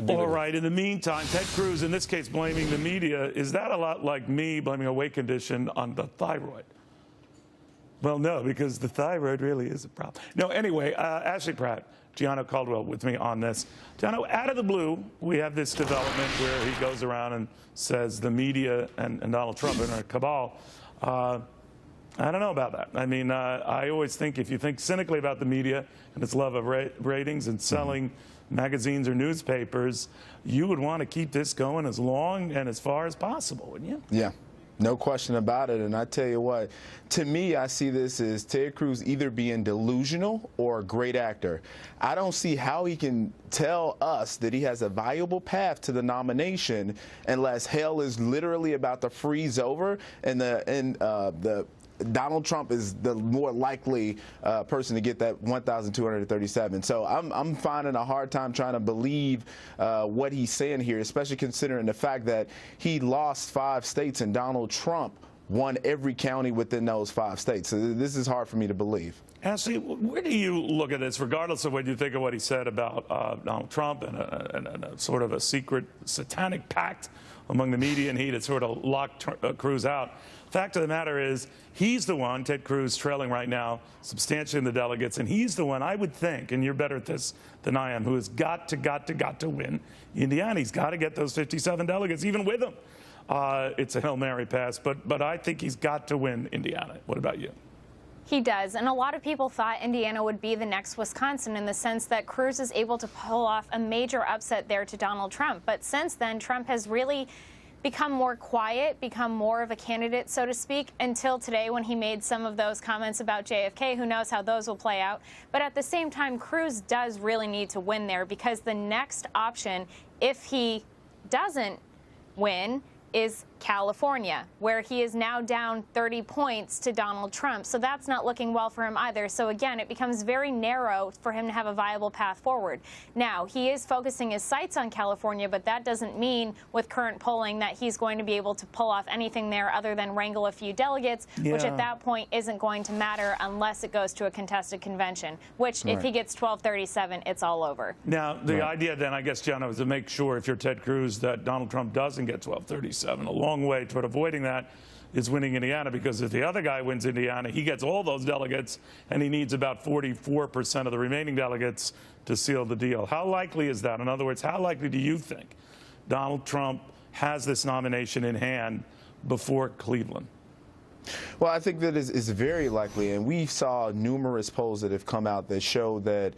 All right. In the meantime, Ted Cruz, in this case, blaming the media. Is that a lot like me blaming a weight condition on the thyroid? Well, no, because the thyroid really is a problem. No, anyway, Ashley Pratte, Gianno Caldwell with me on this. Gianno, out of the blue, we have this development where he goes around and says the media and Donald Trump are in a cabal. I don't know about that. I mean, I always think if you think cynically about the media and its love of ratings and selling magazines or newspapers, you would want to keep this going as long and as far as possible, wouldn't you? Yeah. No question about it. And I tell you what, to me, I see this as Ted Cruz either being delusional or a great actor. I don't see how he can tell us that he has a viable path to the nomination unless hell is literally about to freeze over and the Donald Trump is the more likely person to get that 1,237. So I'm finding a hard time trying to believe what he's saying here, especially considering the fact that he lost 5 states and Donald Trump won every county within those 5 states. So this is hard for me to believe. Ashley, where do you look at this, regardless of what you think of what he said about Donald Trump and a sort of a secret satanic pact among the media and he to sort of lock Cruz out? Fact of the matter is, he's the one, Ted Cruz, trailing right now substantially in the delegates, and he's the one, I would think, and you're better at this than I am, who has got to win Indiana. He's got to get those 57 delegates, even with him. It's a Hail Mary pass, but I think he's got to win Indiana. What about you? He does, and a lot of people thought Indiana would be the next Wisconsin in the sense that Cruz is able to pull off a major upset there to Donald Trump. But since then, Trump has really become more quiet, become more of a candidate, so to speak, until today when he made some of those comments about JFK. Who knows how those will play out. But at the same time, Cruz does really need to win there because the next option, if he doesn't win, is California, where he is now down 30 points to Donald Trump. So that's not looking well for him either. So again, it becomes very narrow for him to have a viable path forward. Now, he is focusing his sights on California, but that doesn't mean with current polling that he's going to be able to pull off anything there other than wrangle a few delegates, which at that point isn't going to matter unless it goes to a contested convention, which if he gets 1237, it's all over. Now, the idea then, I guess, Gianno, is to make sure if you're Ted Cruz that Donald Trump doesn't get 1237. A long way toward avoiding that is winning Indiana, because if the other guy wins Indiana, he gets all those delegates, and he needs about 44% of the remaining delegates to seal the deal. How likely is that? In other words, how likely do you think Donald Trump has this nomination in hand before Cleveland? Well, I think that is very likely, and we saw numerous polls that have come out that show that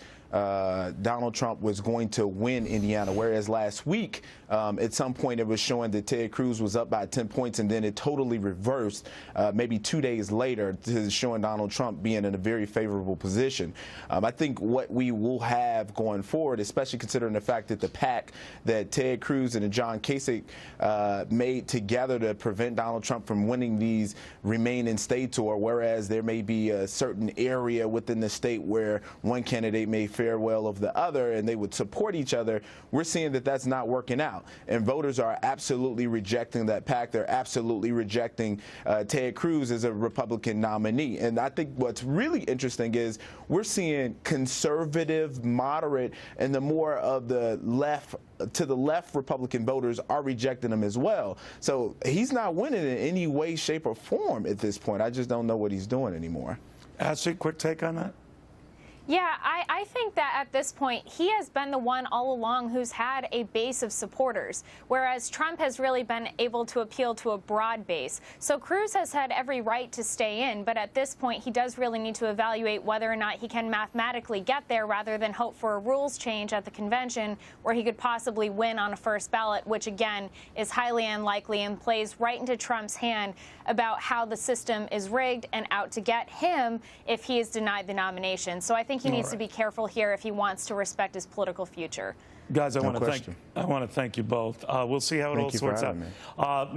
Donald Trump was going to win Indiana, whereas last week, at some point, it was showing that Ted Cruz was up by 10 points, and then it totally reversed maybe 2 days later to showing Donald Trump being in a very favorable position. I think what we will have going forward, especially considering the fact that the pact that Ted Cruz and John Kasich made together to prevent Donald Trump from winning these remaining states, or whereas there may be a certain area within the state where one candidate may fare well of the other and they would support each other, we're seeing that that's not working out. And voters are absolutely rejecting that pact. They're absolutely rejecting Ted Cruz as a Republican nominee. And I think what's really interesting is we're seeing conservative, moderate, and the more of the left to the left Republican voters are rejecting him as well. So he's not winning in any way, shape, or form at this point. I just don't know what he's doing anymore. Ashley, quick take on that? Yeah, I think that at this point, he has been the one all along who's had a base of supporters, whereas Trump has really been able to appeal to a broad base. So Cruz has had every right to stay in, but at this point, he does really need to evaluate whether or not he can mathematically get there rather than hope for a rules change at the convention where he could possibly win on a first ballot, which again is highly unlikely and plays right into Trump's hand about how the system is rigged and out to get him if he is denied the nomination. So I think he needs to be careful here if he wants to respect his political future. Guys, I want to thank you both. We'll see how it all sorts out.